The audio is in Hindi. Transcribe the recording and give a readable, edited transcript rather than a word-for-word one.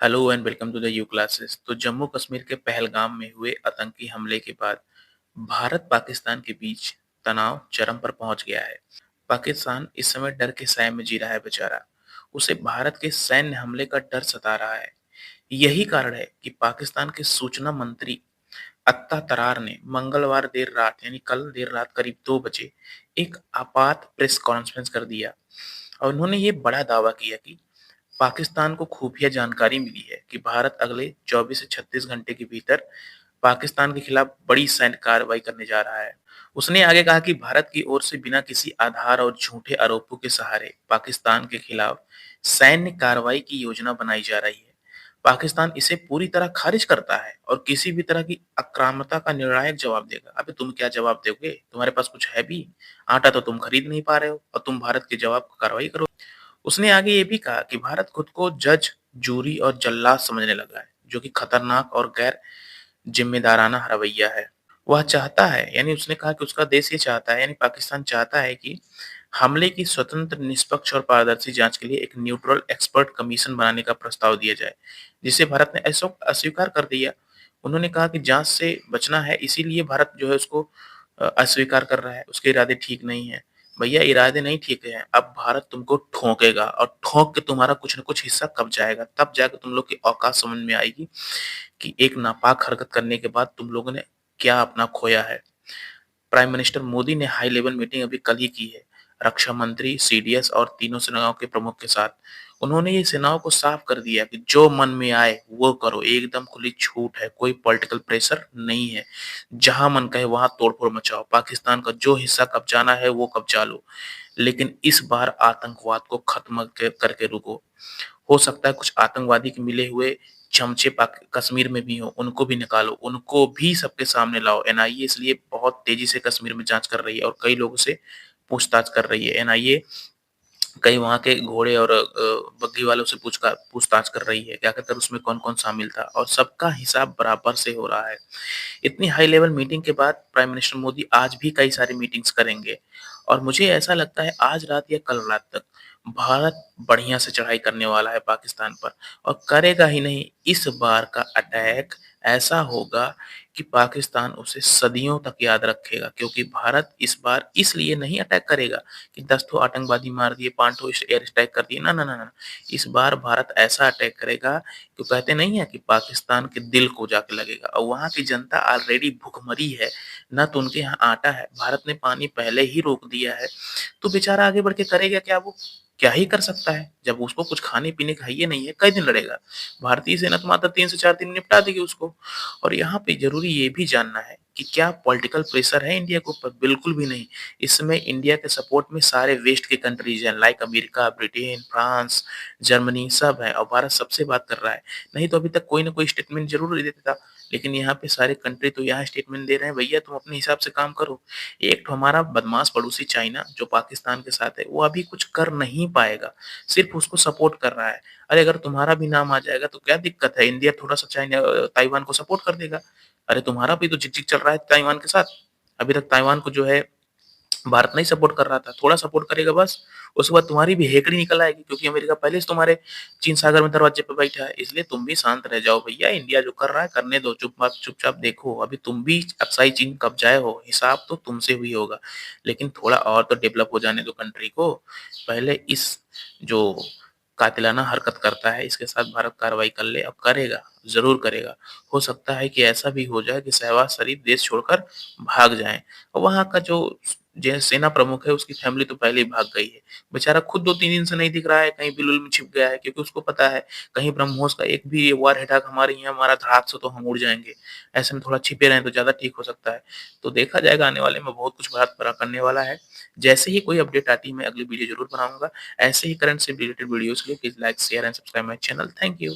Hello and welcome to the U classes. तो जम्मू कश्मीर के पहलगाम में हुए आतंकी हमले के बाद भारत पाकिस्तान के बीच तनाव चरम पर पहुंच गया है। पाकिस्तान इस समय डर के साए में जी रहा है बेचारा। उसे भारत के सैन्य हमले का डर सता रहा है। यही कारण है कि पाकिस्तान के सूचना मंत्री अत्ता तरार ने मंगलवार देर रात यानी कल देर रात करीब 2 बजे एक आपात प्रेस कॉन्फ्रेंस कर दिया और उन्होंने ये बड़ा दावा किया कि पाकिस्तान को खुफिया जानकारी मिली है कि भारत अगले 24 से 36 घंटे के भीतर पाकिस्तान के खिलाफ बड़ी सैन्य कार्रवाई करने जा रहा है। उसने आगे कहा कि भारत की ओर से बिना किसी आधार और झूठे आरोपों के सहारे पाकिस्तान के खिलाफ सैन्य कार्रवाई की योजना बनाई जा रही है। पाकिस्तान इसे पूरी तरह खारिज करता है और किसी भी तरह की आक्रामकता का निर्णायक जवाब देगा। अबे तुम क्या जवाब दोगे? तुम्हारे पास कुछ है भी? आटा तो तुम खरीद नहीं पा रहे हो और तुम भारत के जवाब को कार्रवाई करो। उसने आगे ये भी कहा कि भारत खुद को जज, जूरी और जल्लाद समझने लगा है, जो कि खतरनाक और गैर जिम्मेदाराना रवैया है। वह चाहता है यानी उसने कहा कि उसका देश ये चाहता है यानी पाकिस्तान चाहता है कि हमले की स्वतंत्र, निष्पक्ष और पारदर्शी जांच के लिए एक न्यूट्रल एक्सपर्ट कमीशन बनाने का प्रस्ताव दिया जाए, जिसे भारत ने ऐसा अस्वीकार कर दिया। उन्होंने कहा कि जांच से बचना है, इसीलिए भारत जो है उसको अस्वीकार कर रहा है, उसके इरादे ठीक नहीं है। भैया इरादे नहीं ठीक है, अब भारत तुमको ठोकेगा और ठोक के तुम्हारा कुछ न कुछ हिस्सा कब जाएगा, तब जाकर तुम लोग की औकात समझ में आएगी कि एक नापाक हरकत करने के बाद तुम लोगों ने क्या अपना खोया है। प्राइम मिनिस्टर मोदी ने हाई लेवल मीटिंग अभी कल ही की है, रक्षा मंत्री, सीडीएस और तीनों सेनाओं के प्रमुख के साथ। उन्होंने ये सेनाओं को साफ कर दिया कि जो मन में आए वो करो, एकदम खुली छूट है, कोई पॉलिटिकल प्रेशर नहीं है। जहां मन कहे वहां तोड़फोड़ मचाओ, पाकिस्तान का जो हिस्सा कब्जाना है वो कब्जा लो, लेकिन इस बार आतंकवाद को खत्म करके रुको। हो सकता है कुछ आतंकवादी के मिले हुए चमचे पाक कश्मीर में भी हों, उनको भी निकालो, उनको भी सबके सामने लाओ। एनआईए इसलिए बहुत तेजी से कश्मीर में जांच कर रही है और कई लोगों से पूछताछ कर रही है। एनआईए कई वहाँ के घोड़े और बग्घी वालों से पूछताछ कर रही है कि आखिरकार उसमें कौन-कौन शामिल था और सबका हिसाब बराबर से हो रहा है। इतनी हाई लेवल मीटिंग के बाद प्राइम मिनिस्टर मोदी आज भी कई सारी मीटिंग्स करेंगे और मुझे ऐसा लगता है आज रात या कल रात तक भारत बढ़िया से चढ़ाई करने वाला है पाकिस्तान पर और करेगा ही नहीं, इस बार का अटैक ऐसा होगा कि पाकिस्तान उसे सदियों तक याद रखेगा, क्योंकि भारत इस बार इसलिए नहीं अटैक करेगा कि 10 ठो आतंकवादी मार दिए, 5 ठो एयर स्ट्राइक कर दिए, ना ना ना ना। इस बार भारत ऐसा अटैक करेगा, तो कहते नहीं है कि पाकिस्तान के दिल को जाके लगेगा और वहाँ की जनता ऑलरेडी भुखमरी है, ना तो उनके यहाँ आटा है, भारत ने पानी पहले ही रोक दिया है, तो बेचारा आगे बढ़ के करेगा क्या वो? क्या ही कर सकता है? जब उसको कुछ खाने-पीने का है नहीं है, कई दिन लड़ेगा? भारतीय सेना तो मात्र 3 से 4 दिन में निपटा देगी उसको। और यहाँ पे ज़रूरी ये भी जानना है कि क्या पॉलिटिकल प्रेशर है इंडिया के ऊपर? बिल्कुल भी नहीं। इस समय इंडिया के सपोर्ट में सारे वेस्ट के कंट्रीज़ हैं, like America, Britain, France, Germany सब हैं और भारत सबसे बात कर रहा है। नहीं तो अभी तक कोई ना कोई स्टेटमेंट ज़रूर दे देता, लेकिन यहाँ पे सारे कंट्री तो यहाँ स्टेटमेंट दे रहे हैं, भैया तुम अपने हिसाब से काम करो। एक तो हमारा बदमाश पड़ोसी चाइना जो पाकिस्तान के साथ है, वो अभी कुछ कर नहीं पाएगा, सिर्फ उसको सपोर्ट कर रहा है। अरे अगर तुम्हारा भी नाम आ जाएगा तो क्या दिक्कत है? इंडिया थोड़ा-सा ताइवान को सपोर्ट कर देगा। अरे तुम्हारा भी तो झिक-झिक चल रहा है ताइवान के साथ। अभी तक ताइवान को जो है भारत नहीं सपोर्ट कर रहा था, थोड़ा सपोर्ट करेगा बस, उसके बाद तुम्हारी भी हेकड़ी निकल आएगी, क्योंकि अमेरिका पहले से तुम्हारे चीन सागर में दरवाजे पे बैठा है। इसलिए तुम भी शांत रह जाओ भैया, इंडिया जो कर रहा है करने दो, चुपचाप देखो। अभी तुम भी अक्साई चीन कब्जाए हो, हिसाब तो तुमसे भी होगा। लेकिन थोड़ा और तो डेवलप हो जाने दो कंट्री को। पहले इस जो कातिलाना हरकत करता है, इसके साथ भारत कार्रवाई कर ले, अब करेगा, ज़रूर करेगा। हो सकता है कि ऐसा भी हो जाए कि शहबाज शरीफ देश छोड़कर भाग जाएँ और वहाँ का जो सेना प्रमुख है, उसकी फैमिली तो पहले ही भाग गई है। बेचारा खुद 2-3 दिन से नहीं दिख रहा है, कहीं बिल-उल में छिप गया है, क्योंकि उसको पता है, कहीं ब्रह्मोस का एक भी वार हेडक हमारे यहाँ मारा धड़ाक से तो हम उड़ जाएँगे। ऐसे में थोड़ा छिपे रहें तो ज़्यादा ठीक हो सकता है। तो देखा जाएगा, आने वाले में बहुत कुछ भारत बड़ा करने वाला है। जैसे ही कोई अपडेट आती है, मैं अगली वीडियो ज़रूर बनाऊँगा। ऐसे ही करंट से रिलेटेड वीडियोज़ के लिए please like, share and subscribe my channel. Thank you.